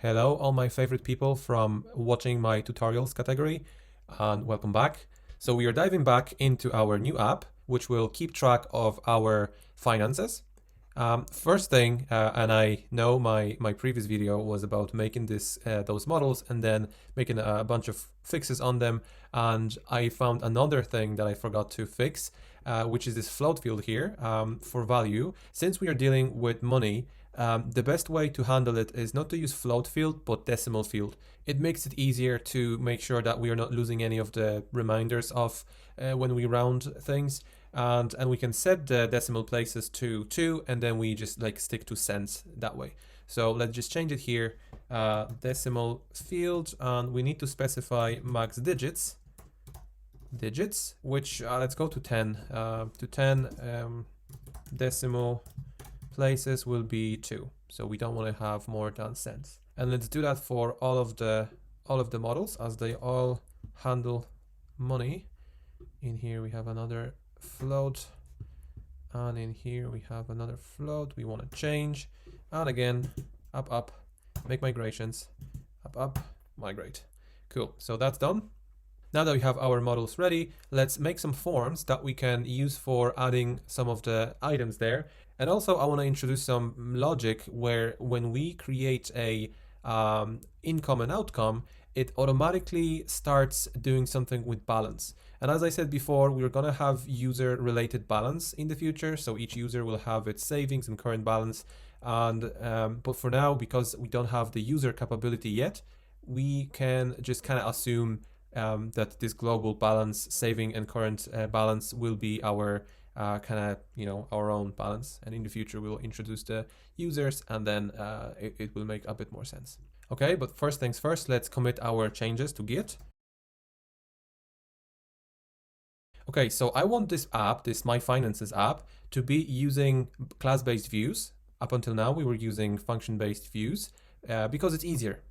Hello, all my favorite people from watching my tutorials category, and welcome back. So we are diving back into our new app, which will keep track of our finances. First thing, and I know my previous video was about making those models and then making a bunch of fixes on them. And I found another thing that I forgot to fix, which is this float field here for value. Since we are dealing with money, the best way to handle it is not to use float field, but decimal field. It makes it easier to make sure that we are not losing any of the reminders of when we round things. And we can set the decimal places to 2, and then we just like stick to cents that way. So let's just change it here, decimal field, and we need to specify max digits, which let's go to 10. Decimal places will be 2, so we don't want to have more than cents. And let's do that for all of the models, as they all handle money. In here we have another float, and in here we have another float we want to change. And again, up, make migrations, up, migrate. Cool, so that's done. Now that we have our models ready, let's make some forms that we can use for adding some of the items there. And also I want to introduce some logic where when we create a income and outcome, it automatically starts doing something with balance. And as I said before, we're going to have user related balance in the future. So each user will have its savings and current balance. And but for now, because we don't have the user capability yet, we can just kind of assume that this global balance, saving and current balance will be our our own balance. And in the future, we'll introduce the users, and then it will make a bit more sense. Okay, but first things first, let's commit our changes to Git. Okay, so I want this app, this My Finances app, to be using class-based views. Up until now, we were using function-based views because it's easier.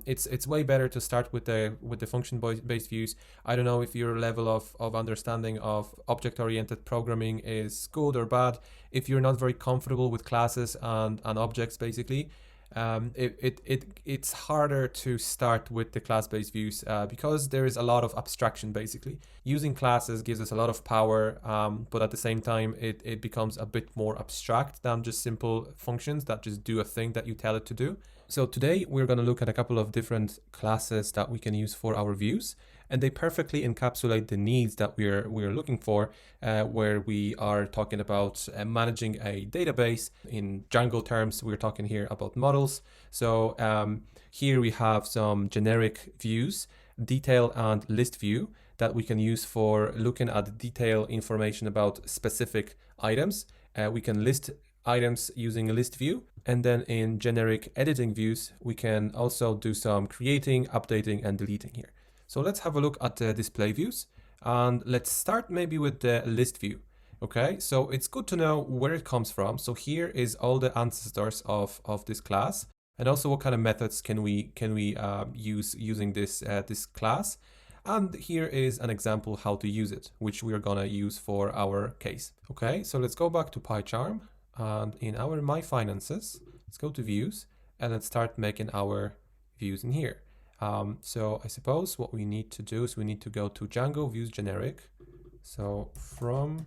It's way better to start with the function-based views. I don't know if your level of understanding of object-oriented programming is good or bad. If you're not very comfortable with classes and objects, basically, it's harder to start with the class-based views because there is a lot of abstraction. Basically, using classes gives us a lot of power, but at the same time it becomes a bit more abstract than just simple functions that just do a thing that you tell it to do. So today we're going to look at a couple of different classes that we can use for our views, and they perfectly encapsulate the needs that we're looking for, where we are talking about managing a database. In Django terms, we're talking here about models. So here we have some generic views, detail and list view, that we can use for looking at detail information about specific items. We can list items using a list view, and then in generic editing views we can also do some creating, updating and deleting here. So let's have a look at the display views, and let's start maybe with the list view. Okay, so it's good to know where it comes from. So here is all the ancestors of this class, and also what kind of methods can we use using this class. And here is an example how to use it, which we are gonna use for our case. Okay, so let's go back to PyCharm. And in our My Finances, let's go to views and let's start making our views in here. So I suppose what we need to do is we need to go to Django views generic. So from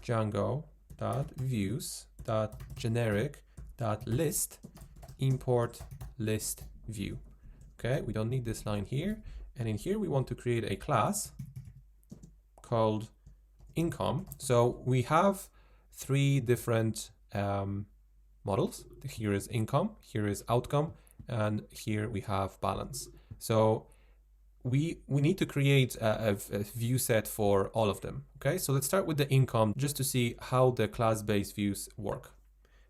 Django.views.generic.list import list view. Okay, we don't need this line here. And in here we want to create a class called income. So we have 3 different models. Here is income, here is outcome, and here we have balance. So we need to create a view set for all of them. Okay, so let's start with the income just to see how the class-based views work.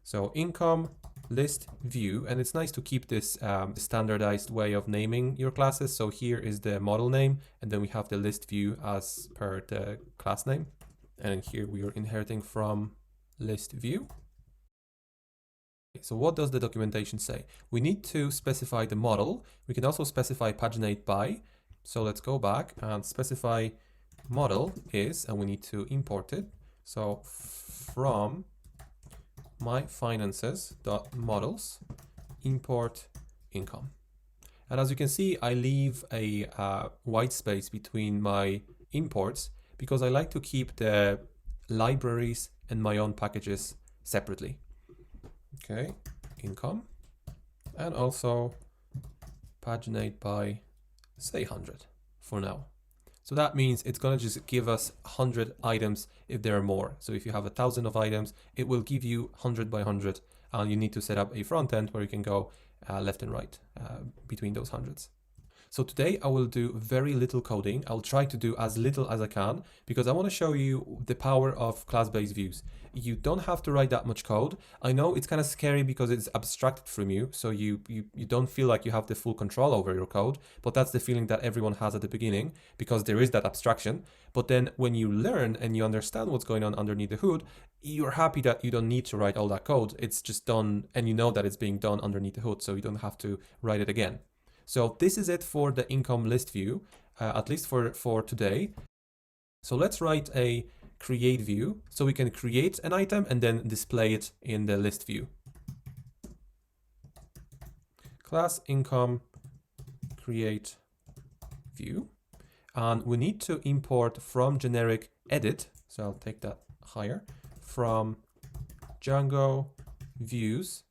So income list view, and it's nice to keep this standardized way of naming your classes. So here is the model name, and then we have the list view as per the class name. And here we are inheriting from list view. So what does the documentation say? We need to specify the model. We can also specify paginate by. So let's go back and specify model is, and we need to import it. So from my finances.models import income. And as you can see, I leave a white space between my imports because I like to keep the libraries and my own packages separately. Okay, income, and also paginate by, say, 100 for now. So that means it's going to just give us 100 items if there are more. So if you have 1,000 of items, it will give you 100 by 100, and you need to set up a front end where you can go left and right between those hundreds. So today I will do very little coding. I'll try to do as little as I can because I want to show you the power of class-based views. You don't have to write that much code. I know it's kind of scary because it's abstracted from you, so you don't feel like you have the full control over your code, but that's the feeling that everyone has at the beginning because there is that abstraction. But then when you learn and you understand what's going on underneath the hood, you're happy that you don't need to write all that code. It's just done, and you know that it's being done underneath the hood, so you don't have to write it again. So this is it for the income list view, at least for today. So let's write a create view so we can create an item and then display it in the list view. Class income create view. And we need to import from generic edit. So I'll take that higher, from Django views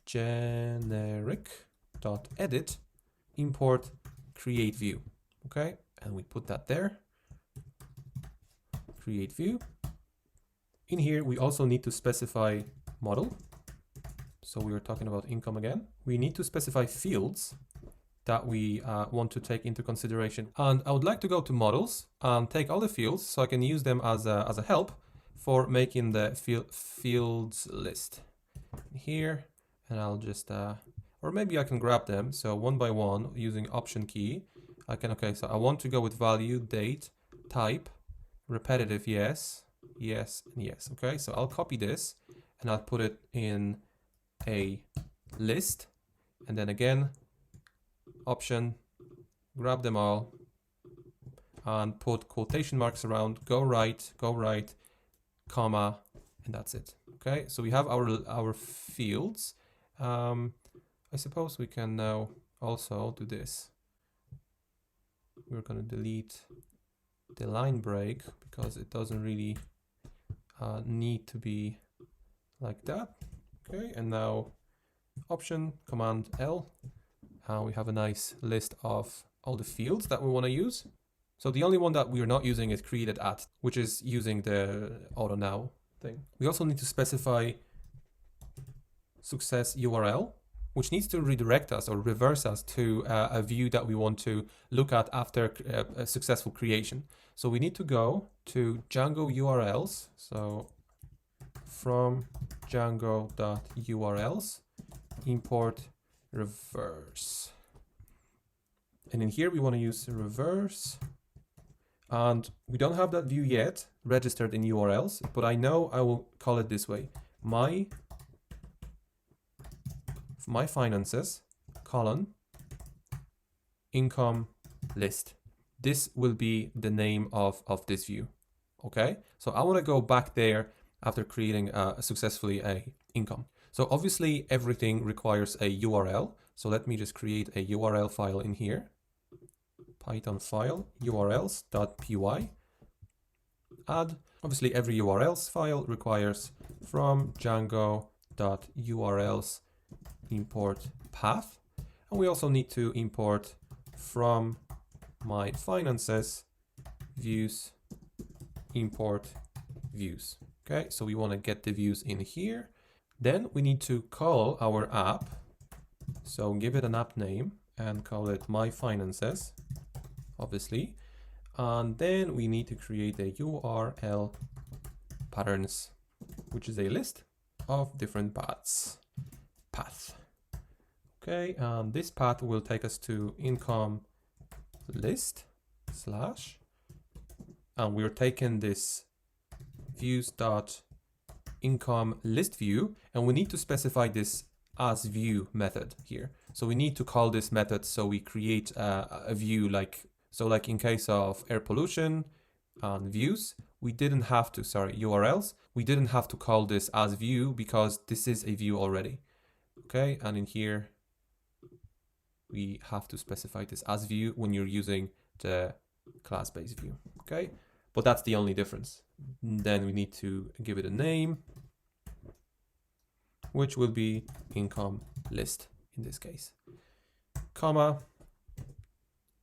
generic.edit import create view. Okay, and we put that there. Create view. In here, we also need to specify model. So we were talking about income again. We need to specify fields that we want to take into consideration. And I would like to go to models and take all the fields so I can use them as a help for making the fields list. Here, and I'll just, or maybe I can grab them. So one by one using option key. I can, okay, so I want to go with value, date, type, repetitive, yes, yes, and yes. Okay, so I'll copy this and I'll put it in a list. And then again, option, grab them all and put quotation marks around, go right, comma, and that's it. Okay, so we have our fields. I suppose we can now also do this. We're going to delete the line break because it doesn't really need to be like that. Okay, and now option, command L. We have a nice list of all the fields that we want to use. So the only one that we are not using is created at, which is using the auto now thing. We also need to specify success URL, which needs to redirect us or reverse us to a view that we want to look at after a successful creation. So we need to go to Django URLs. So from Django.urls, import reverse. And in here we want to use reverse. And we don't have that view yet registered in URLs, but I know I will call it this way. My finances, colon, income list. This will be the name of this view. Okay, so I want to go back there after creating successfully a income. So obviously everything requires a URL. So let me just create a URL file in here. Python file urls.py. Add. Obviously every URLs file requires from Django.urls import path. And we also need to import from my finances views import views. Okay, so we want to get the views in here. Then we need to call our app. So give it an app name and call it my finances, obviously. And then we need to create a URL patterns, which is a list of different paths. Okay, and this path will take us to income list slash, and we're taking this views.income list view, and we need to specify this as view method here. So we need to call this method so we create a view like in case of air pollution and views, we didn't have to, URLs, we didn't have to call this as view because this is a view already. Okay, and in here, we have to specify this as view when you're using the class-based view, okay? But that's the only difference. Then we need to give it a name, which will be income list in this case, comma,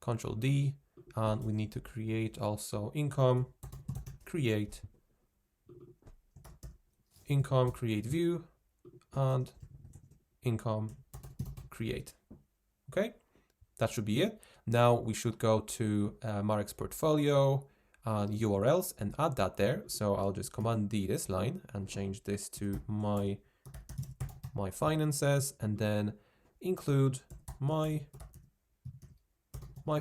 Control D, and we need to create also income create view and income create. Okay, that should be it. Now we should go to Marek's portfolio and URLs and add that there. So I'll just Command D this line and change this to my finances, and then include my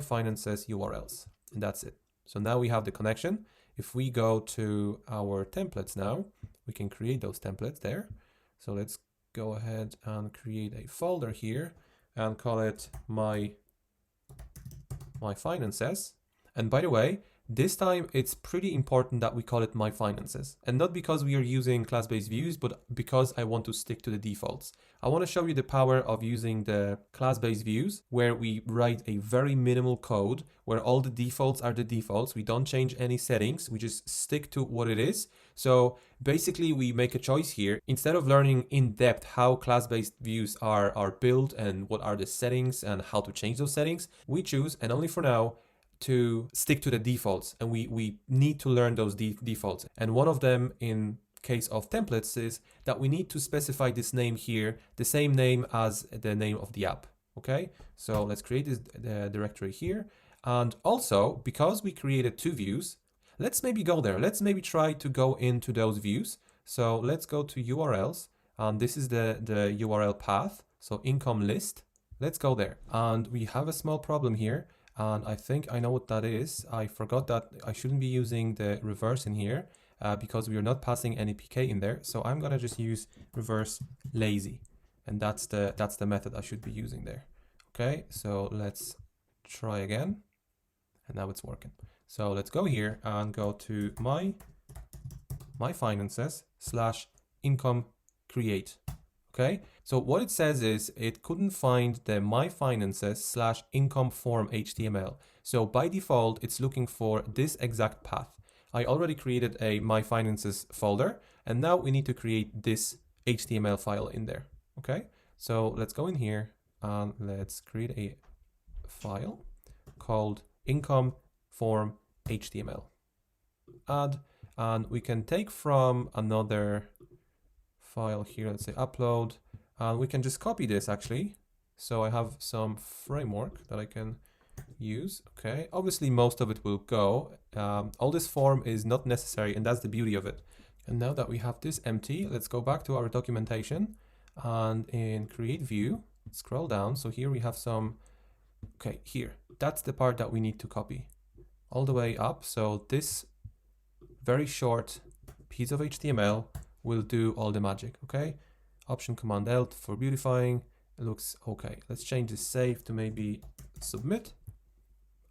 finances URLs, and that's it. So now we have the connection. If we go to our templates now, we can create those templates there. So let's go ahead and create a folder here and call it my finances. And by the way, this time it's pretty important that we call it my finances, and not because we are using class-based views, but because I want to stick to the defaults. I want to show you the power of using the class-based views, where we write a very minimal code where all the defaults are the defaults. We don't change any settings. We just stick to what it is. So basically we make a choice here. Instead of learning in depth how class-based views are built and what are the settings and how to change those settings, we choose, and only for now, to stick to the defaults, and we need to learn those defaults. And one of them in case of templates is that we need to specify this name here, the same name as the name of the app. Okay, so let's create this directory here. And also, because we created two views, let's maybe go there. Let's maybe try to go into those views. So let's go to URLs, and this is the URL path. So income list, let's go there. And we have a small problem here. And I think I know what that is. I forgot that I shouldn't be using the reverse in here because we are not passing any PK in there. So I'm gonna just use reverse lazy, and that's the method I should be using there. Okay, so let's try again, and now it's working. So let's go here and go to my finances / income create. Okay, so what it says is it couldn't find the my finances / income form HTML. So by default, it's looking for this exact path. I already created a my finances folder, and now we need to create this HTML file in there. Okay, so let's go in here and let's create a file called income form HTML. Add, and we can take from another file here, let's say upload, and we can just copy this actually. So I have some framework that I can use. Okay, obviously most of it will go. All this form is not necessary, and that's the beauty of it. And now that we have this empty, let's go back to our documentation, and in CreateView, scroll down. So here we have some, okay, here, that's the part that we need to copy all the way up. So this very short piece of HTML will do all the magic. Okay, Option Command L for beautifying. It looks okay. Let's change this save to maybe submit,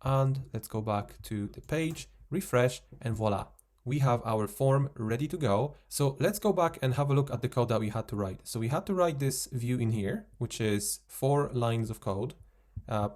and let's go back to the page, refresh, and voila, we have our form ready to go. So let's go back and have a look at the code that we had to write. So we had to write this view in here, which is 4 lines of code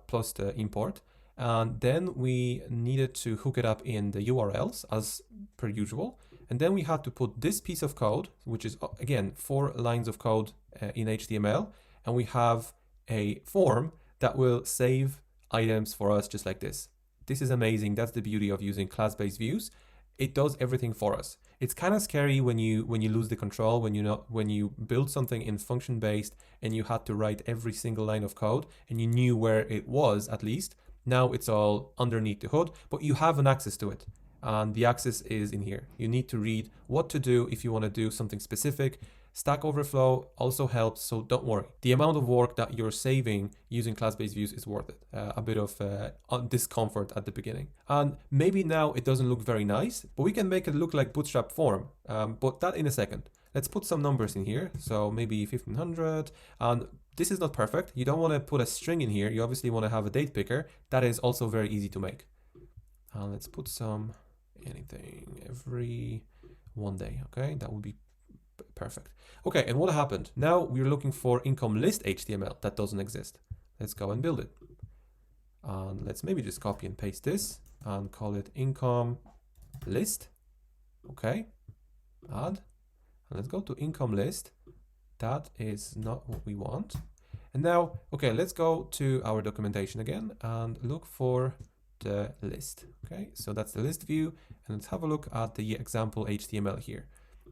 plus the import. And then we needed to hook it up in the URLs as per usual. And then we had to put this piece of code, which is again 4 lines of code in HTML. And we have a form that will save items for us just like this. This is amazing. That's the beauty of using class-based views. It does everything for us. It's kind of scary when you lose the control, when you build something in function-based and you had to write every single line of code and you knew where it was at least. Now it's all underneath the hood, but you have an access to it. And the access is in here. You need to read what to do if you want to do something specific. Stack Overflow also helps, so don't worry. The amount of work that you're saving using class-based views is worth it. A bit of discomfort at the beginning. And maybe now it doesn't look very nice, but we can make it look like Bootstrap form, but that in a second. Let's put some numbers in here. So maybe 1500, and this is not perfect. You don't want to put a string in here. You obviously want to have a date picker. That is also very easy to make. Let's put some anything every 1 day. Okay, that would be perfect. Okay, and what happened? Now we're looking for income list HTML that doesn't exist. let's go and build it. And let's maybe just copy and paste this and call it income list. Okay, add, and let's go to income list. That is not what we want. And now, okay, let's go to our documentation again and look for the list. Okay, so that's the list view, and let's have a look at the example HTML here.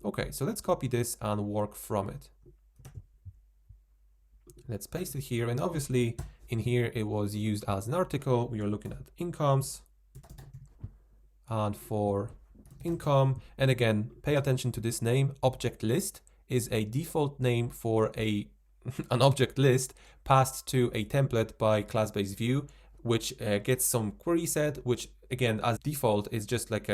Okay, so let's copy this and work from it. Let's paste it here, and obviously in here it was used as an article. We are looking at incomes, and for income, and again, pay attention to this name. Object list is a default name for an object list passed to a template by class-based view, which gets some query set, which again, as default, is just like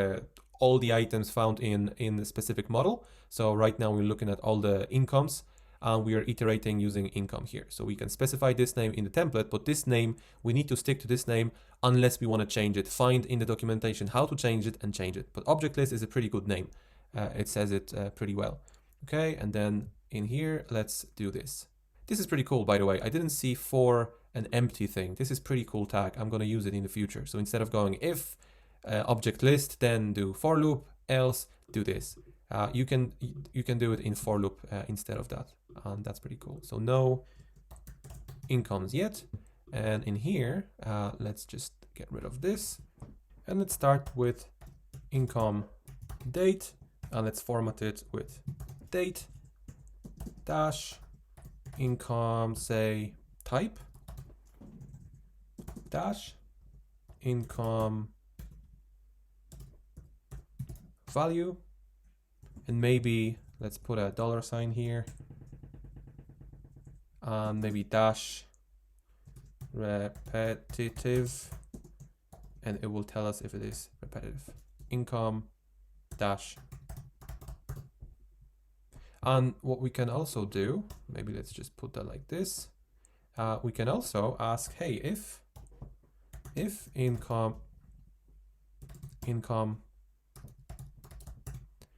all the items found in the specific model. So right now we're looking at all the incomes, and we are iterating using income here. So we can specify this name in the template, but this name, we need to stick to this name unless we want to change it. Find in the documentation how to change it and change it. But object list is a pretty good name. It says it pretty well. Okay, and then in here, let's do this. This is pretty cool, by the way. I didn't see for an empty thing. This is pretty cool tag. I'm going to use it in the future. So instead of going if object list, then do for loop, else do this. You can do it in for loop instead of that, and that's pretty cool. So no incomes yet, and in here let's just get rid of this, and let's start with income date, and let's format it with date dash income, say type dash income value, and maybe let's put a $sign here, and maybe dash repetitive, and it will tell us if it is repetitive. Income dash. And what we can also do, maybe let's just put that like this. We can also ask, hey, if income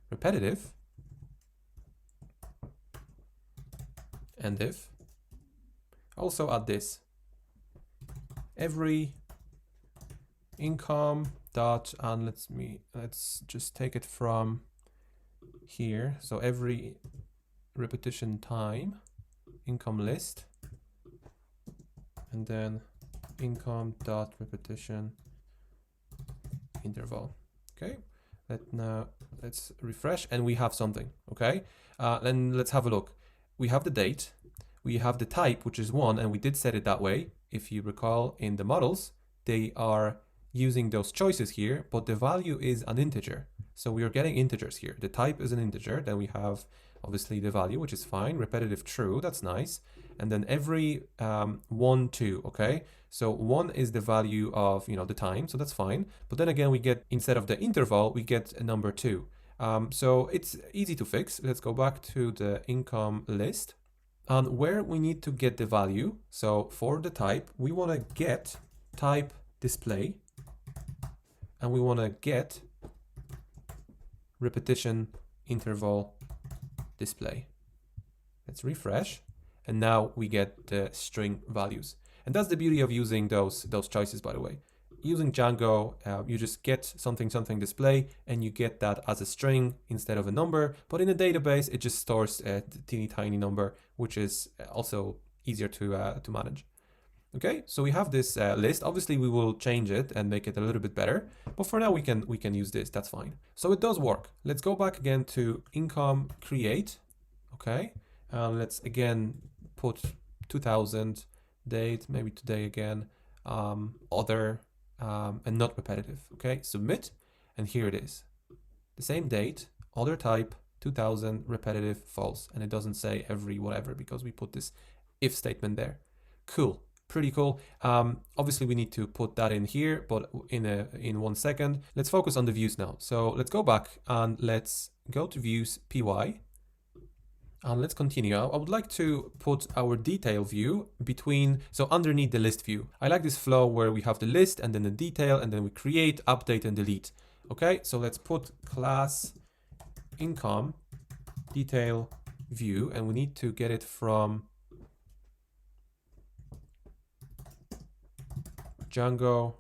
repetitive, and if also add this, every income dot, and let's just take it from here. So every repetition time income list, and then income dot repetition interval. Okay, let's refresh, and we have something. Okay, then let's have a look. We have the date, we have the type, which is 1, and we did set it that way. If you recall, in the models, they are using those choices here, but the value is an integer. So we are getting integers here. The type is an integer. Then we have obviously the value, which is fine. Repetitive true, that's nice. And then every 1, 2, okay? So 1 is the value of, the time, so that's fine. But then again, we get, instead of the interval, we get a number 2. So it's easy to fix. Let's go back to the income list. And where we need to get the value, so for the type, we want to get type display, and we want to get repetition interval display. Let's refresh, and now we get the string values. And that's the beauty of using those choices, by the way. Using Django, you just get something display, and you get that as a string instead of a number. But in a database, it just stores a teeny tiny number, which is also easier to manage. Okay, so we have this list. Obviously, we will change it and make it a little bit better. But for now, we can use this. That's fine. So it does work. Let's go back again to income create. Okay, let's again put 2000 date, maybe today again, other. And not repetitive. Okay, submit, and here it is. The same date, other type, 2000, repetitive, false, and it doesn't say every whatever because we put this if statement there. Cool, pretty cool. Obviously we need to put that in here, but in 1 second. Let's focus on the views now. So let's go back and let's go to views py. And let's continue. I would like to put our detail view so underneath the list view. I like this flow where we have the list and then the detail, and then we create, update, and delete. Okay, so let's put class income detail view, and we need to get it from Django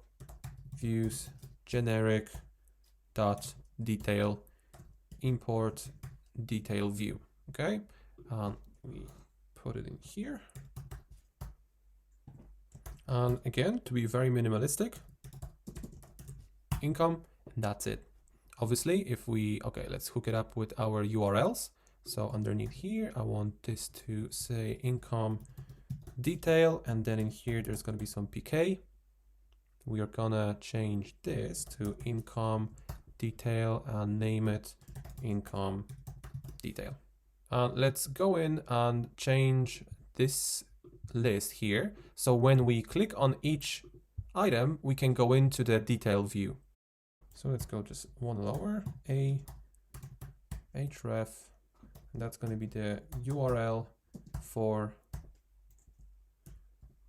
views generic dot detail import detail view. Okay, we put it in here. And again, to be very minimalistic, income, and that's it. Obviously, if we, okay, let's hook it up with our URLs. So underneath here, I want this to say income detail, and then in here, there's going to be some PK. We are gonna change this to income detail and name it income detail. Let's go in and change this list here. So when we click on each item, we can go into the detail view. So let's go just one lower, href, and that's going to be the URL for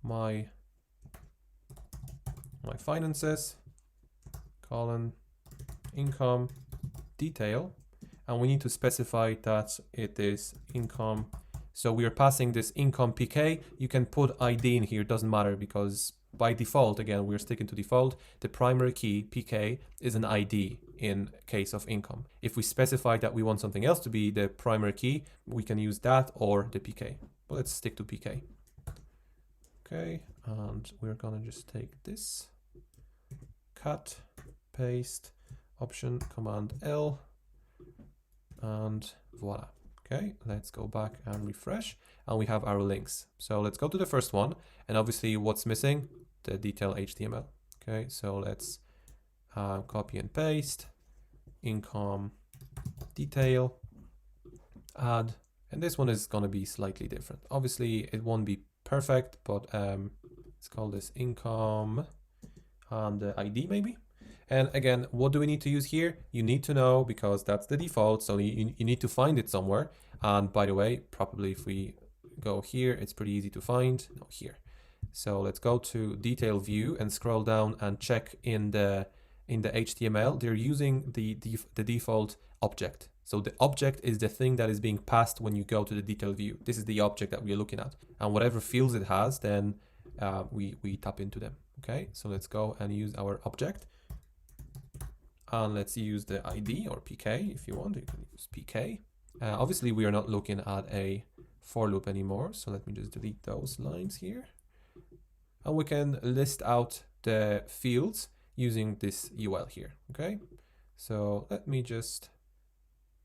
my finances, colon, income, detail, and we need to specify that it is income. So we are passing this income PK. You can put ID in here, doesn't matter, because by default, again, we're sticking to default. The primary key, PK, is an ID in case of income. If we specify that we want something else to be the primary key, we can use that or the PK. But let's stick to PK. Okay, and we're gonna just take this, cut, paste, option, command L, and voila. Okay, let's go back and refresh, and we have our links. So let's go to the first one, and obviously what's missing? The detail HTML. Okay, so let's copy and paste, income detail, add, and this one is going to be slightly different. Obviously it won't be perfect, but let's call this income and the ID maybe. And again, what do we need to use here? You need to know, because that's the default, so you need to find it somewhere. And by the way, probably if we go here, it's pretty easy to find. No, here. So let's go to DetailView and scroll down and check in the HTML. They're using the default object. So the object is the thing that is being passed when you go to the detail view. This is the object that we're looking at, and whatever fields it has, then we tap into them. Okay, so let's go and use our object. And let's use the ID or PK if you want. You can use PK. Obviously, we are not looking at a for loop anymore. So let me just delete those lines here. And we can list out the fields using this UL here. Okay. So let me just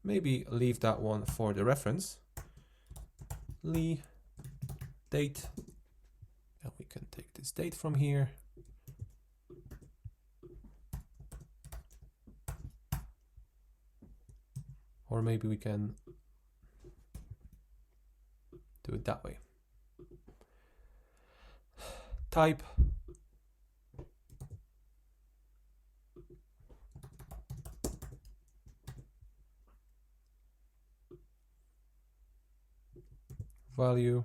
maybe leave that one for the reference. Date. And we can take this date from here. Or maybe we can do it that way. Type. Value.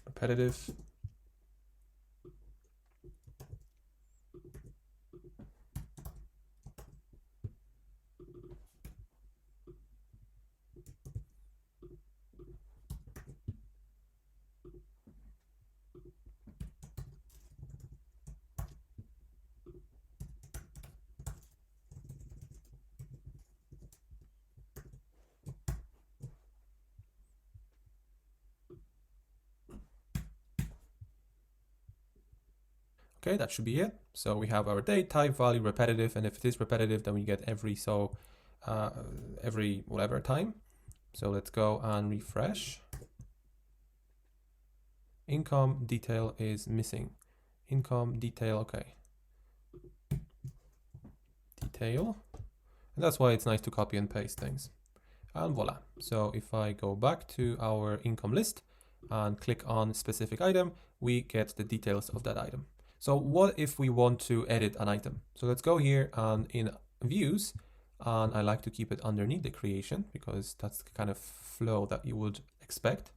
Repetitive. Okay, that should be it. So we have our date, type, value, repetitive, and if it is repetitive, then we get every whatever time. So let's go and refresh. Income detail is missing. Income detail, okay. Detail, and that's why it's nice to copy and paste things. And voila. So if I go back to our income list and click on specific item, we get the details of that item. So what if we want to edit an item? So let's go here and in views, and I like to keep it underneath the creation because that's the kind of flow that you would expect.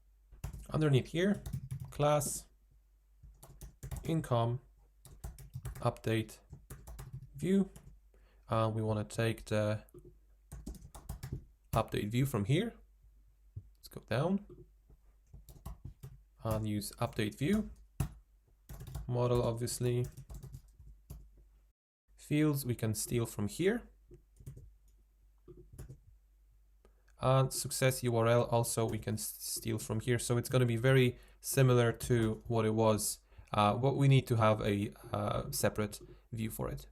Underneath here, class, income, update, view, and we want to take the update view from here. Let's go down and use update view. Model, obviously. Fields we can steal from here. And success URL also we can steal from here. So it's going to be very similar to what it was, but we need to have a separate view for it.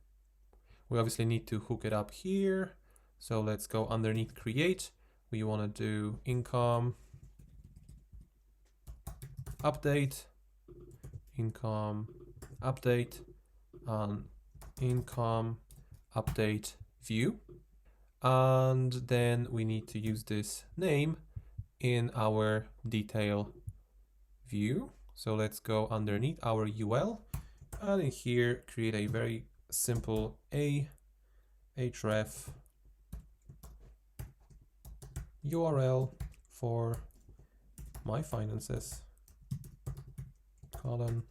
We obviously need to hook it up here. So let's go underneath create. We want to do income update, income update, and income update view. And then we need to use this name in our detail view. So let's go underneath our UL and in here create a very simple href URL for my finances colon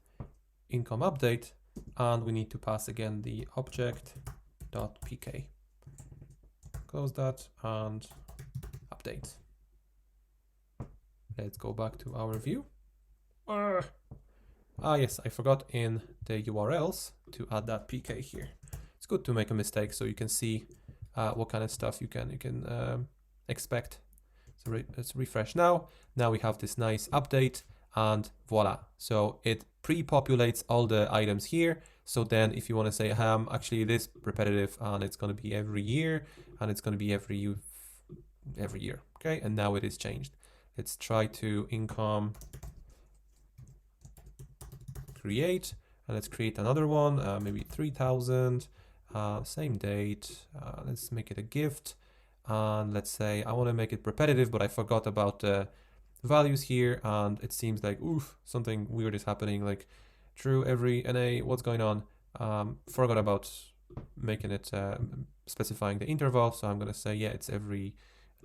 income update, and we need to pass again the object.pk. Close that and update. Let's go back to our view. Yes, I forgot in the URLs to add that PK here. It's good to make a mistake so you can see what kind of stuff you can expect. So let's refresh now. Now we have this nice update and voila. So it pre-populates all the items here. So then if you want to say, actually it is repetitive and it's going to be every year and it's going to be every year. Okay, and now it is changed. Let's try to income create, and let's create another one, maybe 3000, same date. Let's make it a gift, and let's say I want to make it repetitive, but I forgot about the values here, and it seems like something weird is happening, like true every NA, what's going on? Forgot about making it specifying the interval, so I'm gonna say it's every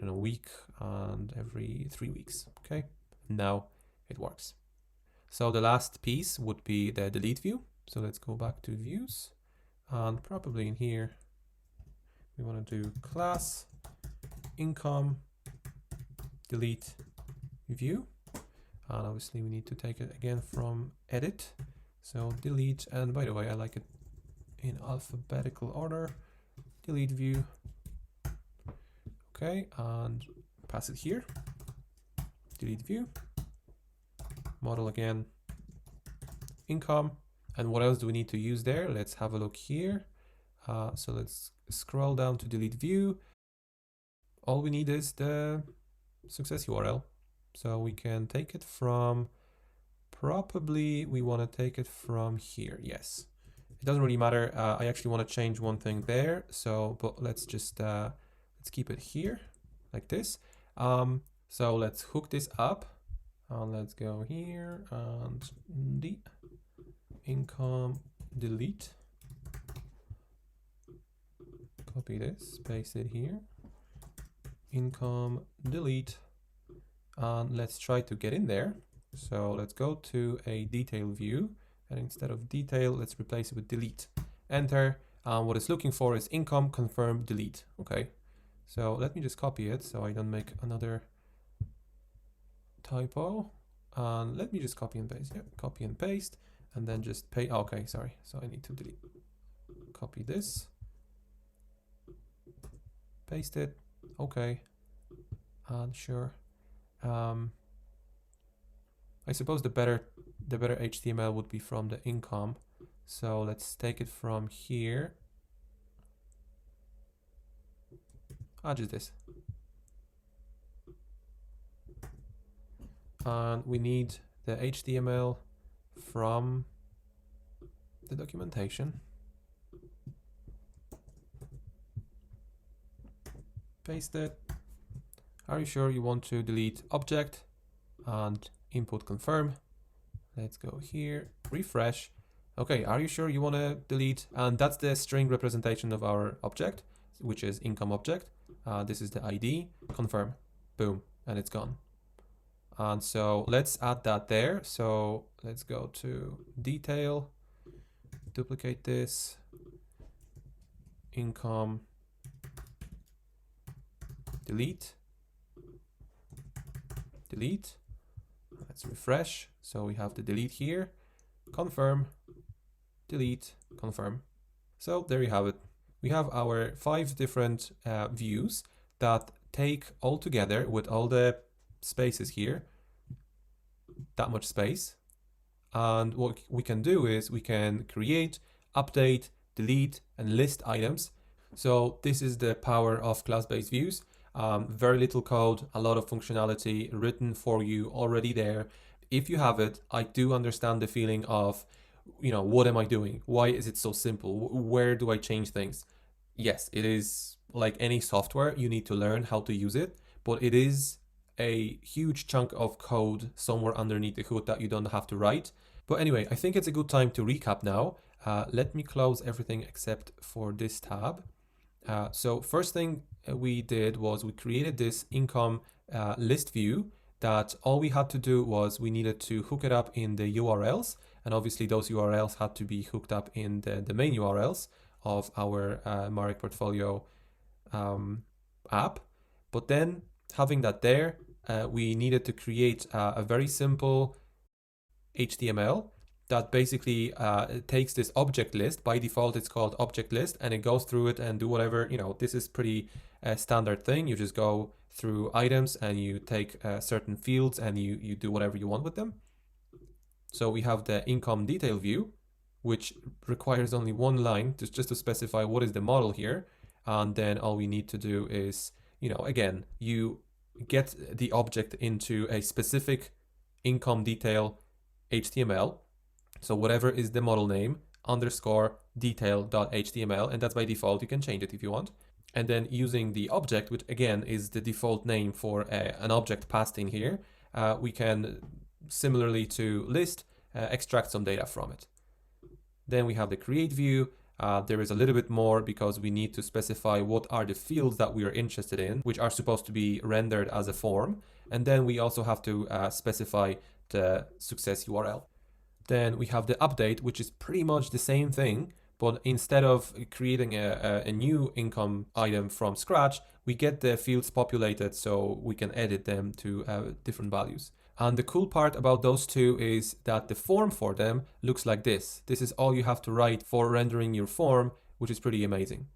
week and every 3 weeks. Okay, now it works. So the last piece would be the delete view. So let's go back to views, and probably in here we want to do class income delete view, and obviously we need to take it again from edit. So delete, and by the way, I like it in alphabetical order. Delete view. Okay, and pass it here. Delete view. Model again. Income. And what else do we need to use there? Let's have a look here. So let's scroll down to delete view. All we need is the success URL. So we can take it from, probably we want to take it from here. Yes, it doesn't really matter. I actually want to change one thing there. So, but let's just, let's keep it here like this. So let's hook this up, and let's go here and the income delete. Copy this, paste it here. Income delete, and let's try to get in there. So let's go to a detail view, and instead of detail, let's replace it with delete. Enter. What it's looking for is income confirm delete. Okay, so let me just copy it so I don't make another typo. And let me just copy and paste. Yeah, copy and paste, and then just paste. Okay, sorry. So I need to delete. Copy this. Paste it. Okay. And sure. I suppose the better HTML would be from the income. So let's take it from here. Just this. And we need the HTML from the documentation. Paste it. Are you sure you want to delete object and input confirm? Let's go here, refresh. Okay, are you sure you want to delete? And that's the string representation of our object, which is income object. This is the ID, confirm, boom, and it's gone. And so let's add that there. So let's go to detail, duplicate this, income delete. Let's refresh. So we have the delete here, confirm, delete, confirm. So there you have it. We have our 5 different views that take all together with all the spaces here, that much space. And what we can do is we can create, update, delete, and list items. So this is the power of class-based views. Very little code, a lot of functionality written for you already there. If you have it, I do understand the feeling of, you know, what am I doing? Why is it so simple? Where do I change things? Yes, it is like any software, you need to learn how to use it, but it is a huge chunk of code somewhere underneath the hood that you don't have to write. But anyway, I think it's a good time to recap now. Let me close everything except for this tab. So first thing we did was we created this income list view that all we had to do was we needed to hook it up in the URLs. And obviously those URLs had to be hooked up in the main URLs of our Marek Portfolio app. But then having that there, we needed to create a very simple HTML that basically takes this object list. By default, it's called object list, and it goes through it and do whatever, you know, this is pretty standard thing. You just go through items and you take certain fields and you do whatever you want with them. So we have the income detail view, which requires only one line just to specify what is the model here. And then all we need to do is, you know, again, you get the object into a specific income detail HTML. So whatever is the model name underscore detail.html, and that's by default. You can change it if you want. And then using the object, which again is the default name for an object passed in here, we can, similarly to list, extract some data from it. Then we have the CreateView. There is a little bit more because we need to specify what are the fields that we are interested in, which are supposed to be rendered as a form. And then we also have to specify the success URL. Then we have the update, which is pretty much the same thing, but instead of creating a new income item from scratch, we get the fields populated so we can edit them to different values. And the cool part about those two is that the form for them looks like this. This is all you have to write for rendering your form, which is pretty amazing.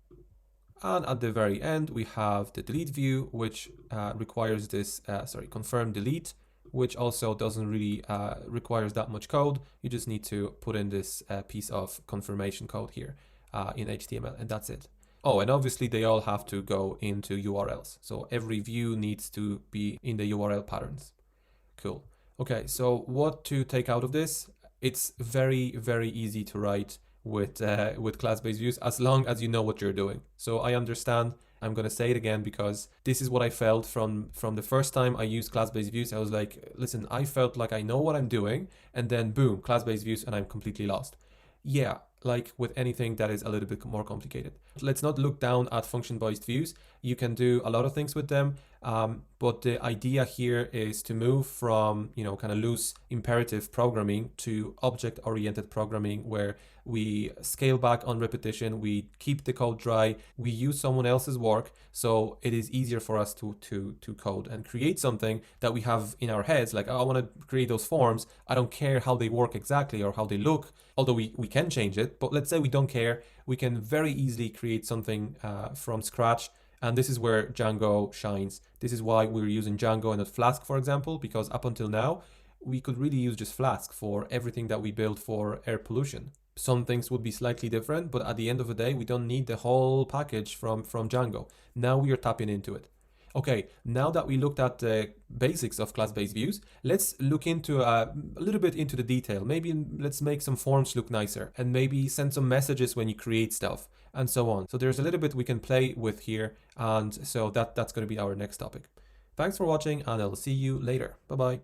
And at the very end, we have the delete view, which requires this, confirm delete, which also doesn't really requires that much code. You just need to put in this piece of confirmation code here in HTML, and that's it. Oh, and obviously they all have to go into URLs. So every view needs to be in the URL patterns. Cool. Okay, so what to take out of this? It's very, very easy to write with class-based views as long as you know what you're doing. So I understand. I'm going to say it again because this is what I felt from the first time I used class-based views. I was like, listen, I felt like I know what I'm doing, and then boom, class-based views, and I'm completely lost. Yeah, like with anything that is a little bit more complicated. Let's not look down at function-based views. You can do a lot of things with them, but the idea here is to move from, you know, kind of loose imperative programming to object-oriented programming, where we scale back on repetition, we keep the code dry, we use someone else's work, so it is easier for us to code and create something that we have in our heads, like, oh, I want to create those forms, I don't care how they work exactly or how they look, although we can change it, but let's say we don't care, we can very easily create something from scratch. And this is where Django shines. This is why we're using Django and not Flask, for example, because up until now, we could really use just Flask for everything that we build for air pollution. Some things would be slightly different, but at the end of the day, we don't need the whole package from Django. Now we are tapping into it. Okay, now that we looked at the basics of class-based views, let's look into a little bit into the detail. Maybe let's make some forms look nicer and maybe send some messages when you create stuff and so on. So there's a little bit we can play with here, and so that's going to be our next topic. Thanks for watching, and I'll see you later. Bye-bye.